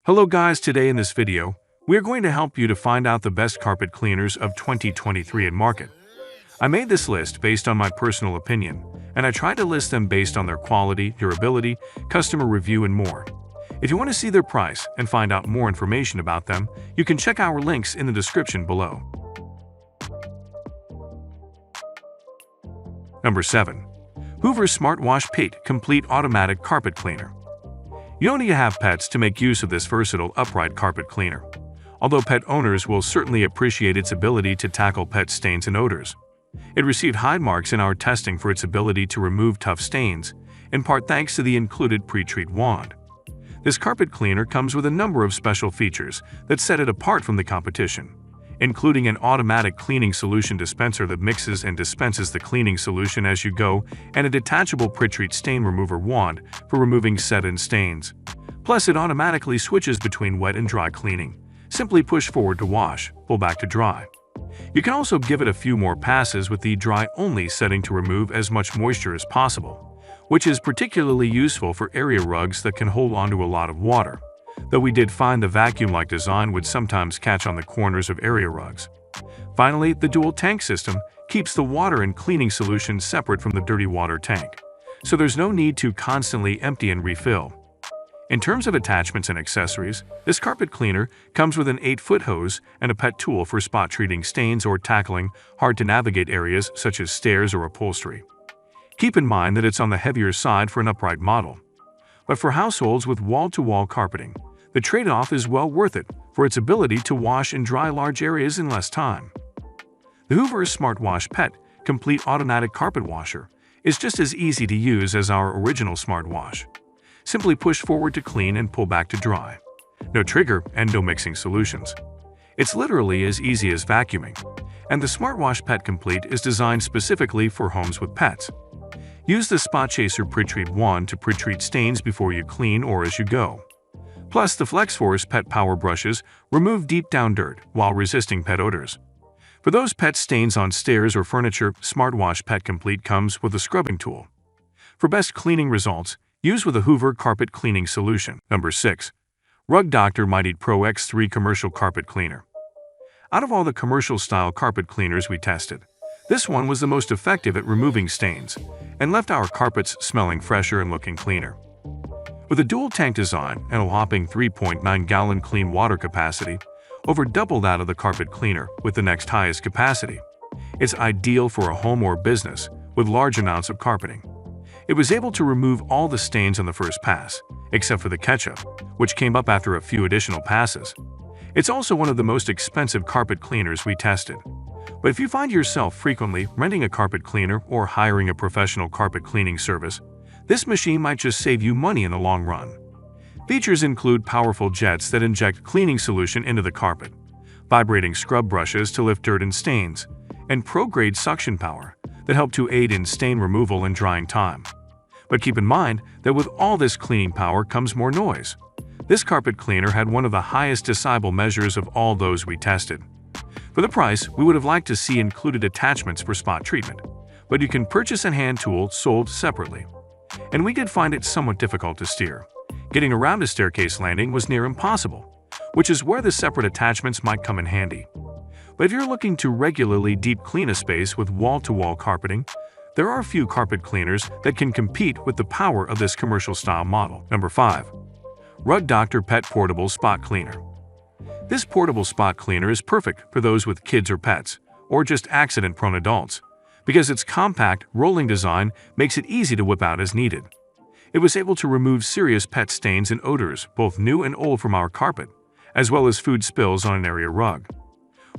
Hello guys, today in this video, we are going to help you to find out the best carpet cleaners of 2023 in market. I made this list based on my personal opinion, and I tried to list them based on their quality, durability, customer review, and more. If you want to see their price and find out more information about them, you can check our links in the description below. Number 7. Hoover Smart Wash Pete Complete Automatic Carpet Cleaner. You don't need to have pets to make use of this versatile upright carpet cleaner, although pet owners will certainly appreciate its ability to tackle pet stains and odors. It received high marks in our testing for its ability to remove tough stains, in part thanks to the included pre-treat wand. This carpet cleaner comes with a number of special features that set it apart from the competition, including an automatic cleaning solution dispenser that mixes and dispenses the cleaning solution as you go, and a detachable pre-treat stain remover wand for removing set-in stains. Plus, it automatically switches between wet and dry cleaning. Simply push forward to wash, pull back to dry. You can also give it a few more passes with the dry-only setting to remove as much moisture as possible, which is particularly useful for area rugs that can hold onto a lot of water, though we did find the vacuum-like design would sometimes catch on the corners of area rugs. Finally, the dual tank system keeps the water and cleaning solution separate from the dirty water tank, so there's no need to constantly empty and refill. In terms of attachments and accessories, this carpet cleaner comes with an 8-foot hose and a pet tool for spot treating stains or tackling hard-to-navigate areas such as stairs or upholstery. Keep in mind that it's on the heavier side for an upright model, but for households with wall-to-wall carpeting, the trade-off is well worth it for its ability to wash and dry large areas in less time. The Hoover Smart Wash Pet Complete Automatic Carpet Washer is just as easy to use as our original Smart Wash. Simply push forward to clean and pull back to dry. No trigger and no mixing solutions. It's literally as easy as vacuuming, and the Smart Wash Pet Complete is designed specifically for homes with pets. Use the Spot Chaser pre-treat wand to pre-treat stains before you clean or as you go. Plus, the FlexForce Pet Power Brushes remove deep-down dirt while resisting pet odors. For those pet stains on stairs or furniture, Smart Wash Pet Complete comes with a scrubbing tool. For best cleaning results, use with a Hoover Carpet Cleaning Solution. Number 6. Rug Doctor Mighty Pro X3 Commercial Carpet Cleaner. Out of all the commercial-style carpet cleaners we tested, this one was the most effective at removing stains and left our carpets smelling fresher and looking cleaner. With a dual tank design and a whopping 3.9-gallon clean water capacity, over double that of the carpet cleaner with the next highest capacity, it's ideal for a home or business with large amounts of carpeting. It was able to remove all the stains on the first pass, except for the ketchup, which came up after a few additional passes. It's also one of the most expensive carpet cleaners we tested. But if you find yourself frequently renting a carpet cleaner or hiring a professional carpet cleaning service, this machine might just save you money in the long run. Features include powerful jets that inject cleaning solution into the carpet, vibrating scrub brushes to lift dirt and stains, and pro-grade suction power that help to aid in stain removal and drying time. But keep in mind that with all this cleaning power comes more noise. This carpet cleaner had one of the highest decibel measures of all those we tested. For the price, we would have liked to see included attachments for spot treatment, but you can purchase a hand tool sold separately. And we did find it somewhat difficult to steer. Getting around a staircase landing was near impossible, which is where the separate attachments might come in handy. But if you're looking to regularly deep clean a space with wall-to-wall carpeting, there are a few carpet cleaners that can compete with the power of this commercial-style model. Number 5. Rug Doctor Pet Portable Spot Cleaner. This portable spot cleaner is perfect for those with kids or pets, or just accident-prone adults, because its compact, rolling design makes it easy to whip out as needed. It was able to remove serious pet stains and odors, both new and old, from our carpet, as well as food spills on an area rug.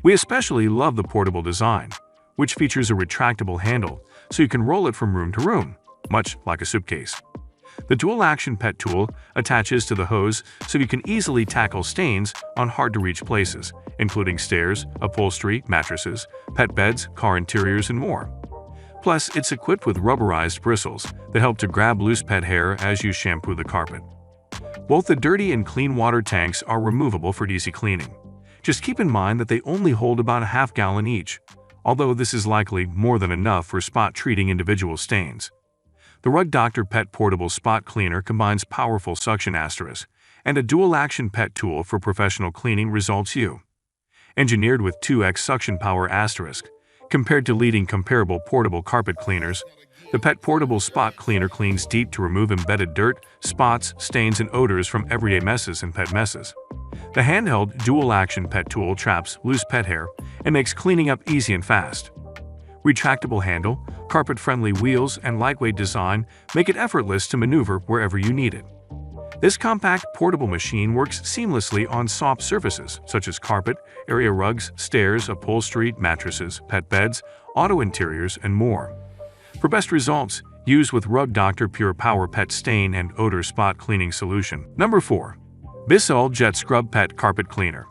We especially love the portable design, which features a retractable handle so you can roll it from room to room, much like a suitcase. The dual-action pet tool attaches to the hose so you can easily tackle stains on hard-to-reach places, including stairs, upholstery, mattresses, pet beds, car interiors, and more. Plus, it's equipped with rubberized bristles that help to grab loose pet hair as you shampoo the carpet. Both the dirty and clean water tanks are removable for easy cleaning. Just keep in mind that they only hold about a half-gallon each, although this is likely more than enough for spot treating individual stains. The Rug Doctor Pet Portable Spot Cleaner combines powerful suction and a dual-action pet tool for professional cleaning results U. Engineered with 2x suction power asterisk. Compared to leading comparable portable carpet cleaners, the Pet Portable Spot Cleaner cleans deep to remove embedded dirt, spots, stains, and odors from everyday messes and pet messes. The handheld dual-action pet tool traps loose pet hair and makes cleaning up easy and fast. Retractable handle, carpet-friendly wheels, and lightweight design make it effortless to maneuver wherever you need it. This compact portable machine works seamlessly on soft surfaces such as carpet, area rugs, stairs, upholstery, mattresses, pet beds, auto interiors, and more. For best results, use with Rug Doctor Pure Power Pet Stain and Odor Spot Cleaning Solution. Number 4. TechGuide Jet Scrub Pet Carpet Cleaner.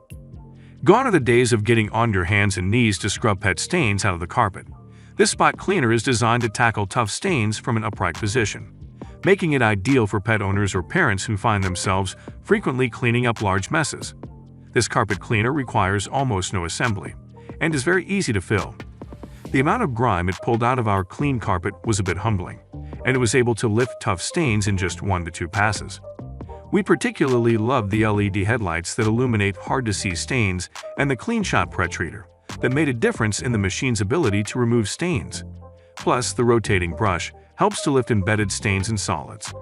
Gone are the days of getting on your hands and knees to scrub pet stains out of the carpet. This spot cleaner is designed to tackle tough stains from an upright position, making it ideal for pet owners or parents who find themselves frequently cleaning up large messes. This carpet cleaner requires almost no assembly and is very easy to fill. The amount of grime it pulled out of our clean carpet was a bit humbling, and it was able to lift tough stains in just 1 to 2 passes. We particularly love the LED headlights that illuminate hard-to-see stains and the Clean Shot pretreater that made a difference in the machine's ability to remove stains. Plus, the rotating brush helps to lift embedded stains and solids.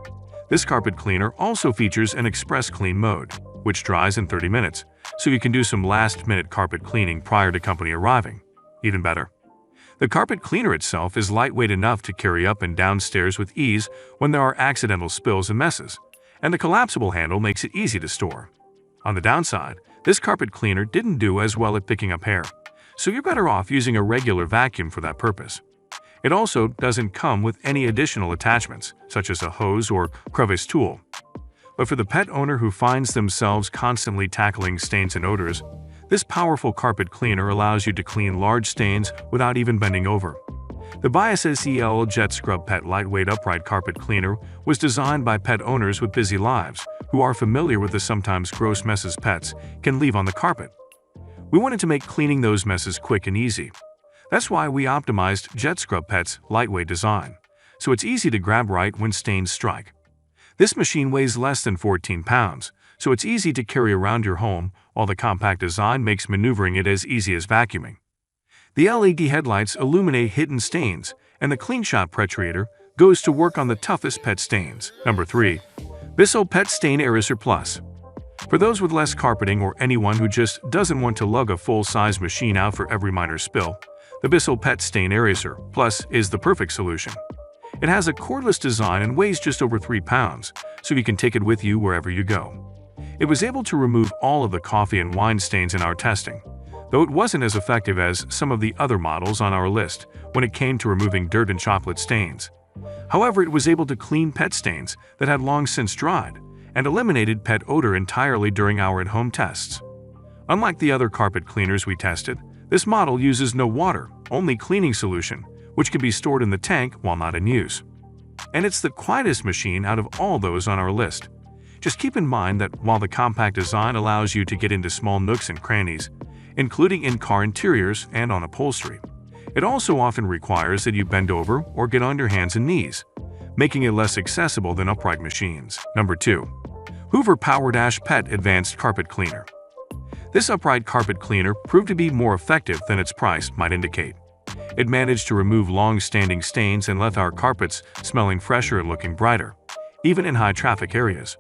This carpet cleaner also features an express clean mode, which dries in 30 minutes, so you can do some last-minute carpet cleaning prior to company arriving. Even better, the carpet cleaner itself is lightweight enough to carry up and down stairs with ease when there are accidental spills and messes, and the collapsible handle makes it easy to store. On the downside, this carpet cleaner didn't do as well at picking up hair, so you're better off using a regular vacuum for that purpose. It also doesn't come with any additional attachments, such as a hose or crevice tool. But for the pet owner who finds themselves constantly tackling stains and odors, this powerful carpet cleaner allows you to clean large stains without even bending over. The TechGuide Jet Scrub Pet Lightweight Upright Carpet Cleaner was designed by pet owners with busy lives who are familiar with the sometimes gross messes pets can leave on the carpet. We wanted to make cleaning those messes quick and easy. That's why we optimized Jet Scrub Pet's lightweight design, so it's easy to grab right when stains strike. This machine weighs less than 14 pounds, so it's easy to carry around your home, while the compact design makes maneuvering it as easy as vacuuming. The LED headlights illuminate hidden stains, and the Clean Shot pretreater goes to work on the toughest pet stains. Number 3. TechGuide Pet Stain Eraser Plus. For those with less carpeting or anyone who just doesn't want to lug a full-size machine out for every minor spill, the TechGuide Pet Stain Eraser Plus is the perfect solution. It has a cordless design and weighs just over 3 pounds, so you can take it with you wherever you go. It was able to remove all of the coffee and wine stains in our testing, though it wasn't as effective as some of the other models on our list when it came to removing dirt and chocolate stains. However, it was able to clean pet stains that had long since dried and eliminated pet odor entirely during our at-home tests. Unlike the other carpet cleaners we tested, this model uses no water, only cleaning solution, which can be stored in the tank while not in use. And it's the quietest machine out of all those on our list. Just keep in mind that while the compact design allows you to get into small nooks and crannies, including in car interiors and on upholstery, it also often requires that you bend over or get on your hands and knees, making it less accessible than upright machines. Number 2. Hoover Power Pet Advanced Carpet Cleaner. This upright carpet cleaner proved to be more effective than its price might indicate. It managed to remove long-standing stains and left our carpets smelling fresher and looking brighter, even in high-traffic areas.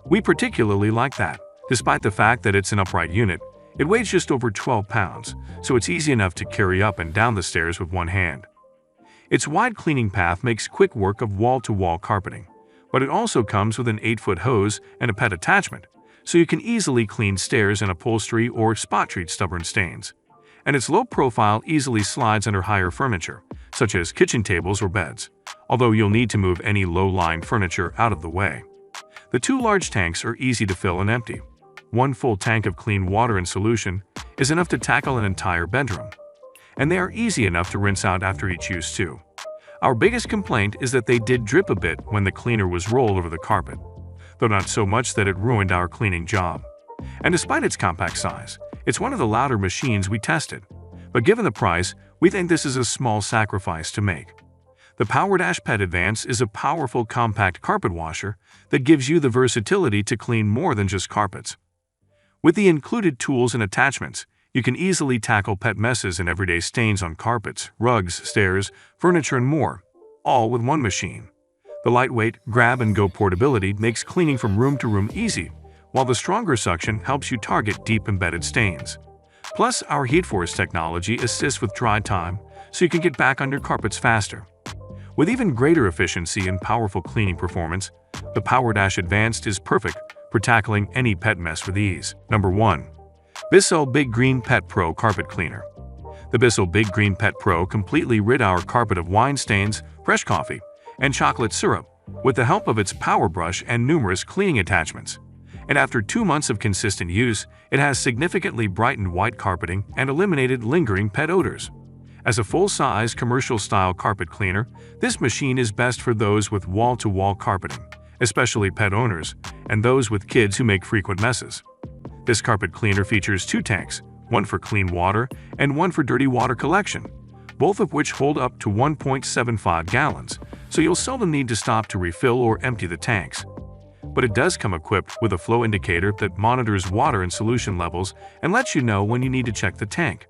We particularly like that. Despite the fact that it's an upright unit, it weighs just over 12 pounds, so it's easy enough to carry up and down the stairs with one hand. Its wide cleaning path makes quick work of wall-to-wall carpeting, but it also comes with an 8-foot hose and a pet attachment, so you can easily clean stairs and upholstery or spot treat stubborn stains. And its low profile easily slides under higher furniture, such as kitchen tables or beds, although you'll need to move any low-lying furniture out of the way. The 2 large tanks are easy to fill and empty. 1 full tank of clean water and solution is enough to tackle an entire bedroom, and they are easy enough to rinse out after each use too. Our biggest complaint is that they did drip a bit when the cleaner was rolled over the carpet, though not so much that it ruined our cleaning job. And despite its compact size, it's one of the louder machines we tested, but given the price, we think this is a small sacrifice to make. The PowerDash Advance is a powerful compact carpet washer that gives you the versatility to clean more than just carpets. With the included tools and attachments, you can easily tackle pet messes and everyday stains on carpets, rugs, stairs, furniture, and more, all with one machine. The lightweight, grab-and-go portability makes cleaning from room to room easy, while the stronger suction helps you target deep embedded stains. Plus, our Heat Force technology assists with dry time, so you can get back under carpets faster. With even greater efficiency and powerful cleaning performance, the PowerDash Advanced is perfect for tackling any pet mess with ease. Number 1. TechGuide Big Green Pet Pro Carpet Cleaner. The TechGuide Big Green Pet Pro completely rid our carpet of wine stains, fresh coffee, and chocolate syrup with the help of its power brush and numerous cleaning attachments. And after 2 months of consistent use, it has significantly brightened white carpeting and eliminated lingering pet odors. As a full-size commercial-style carpet cleaner, this machine is best for those with wall-to-wall carpeting, especially pet owners, and those with kids who make frequent messes. This carpet cleaner features 2 tanks, one for clean water and one for dirty water collection, both of which hold up to 1.75 gallons, so you'll seldom need to stop to refill or empty the tanks. But it does come equipped with a flow indicator that monitors water and solution levels and lets you know when you need to check the tank.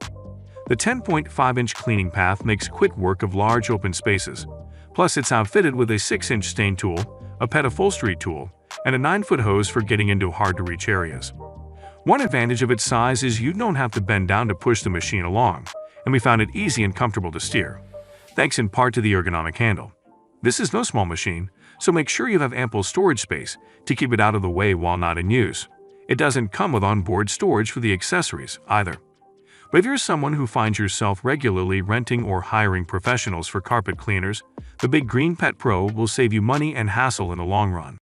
The 10.5-inch cleaning path makes quick work of large open spaces. Plus, it's outfitted with a 6-inch stain tool, a pet upholstery tool, and a 9-foot hose for getting into hard-to-reach areas. One advantage of its size is you don't have to bend down to push the machine along, and we found it easy and comfortable to steer, thanks in part to the ergonomic handle. This is no small machine, so make sure you have ample storage space to keep it out of the way while not in use. It doesn't come with onboard storage for the accessories, either. But if you're someone who finds yourself regularly renting or hiring professionals for carpet cleaners, the Big Green Pet Pro will save you money and hassle in the long run.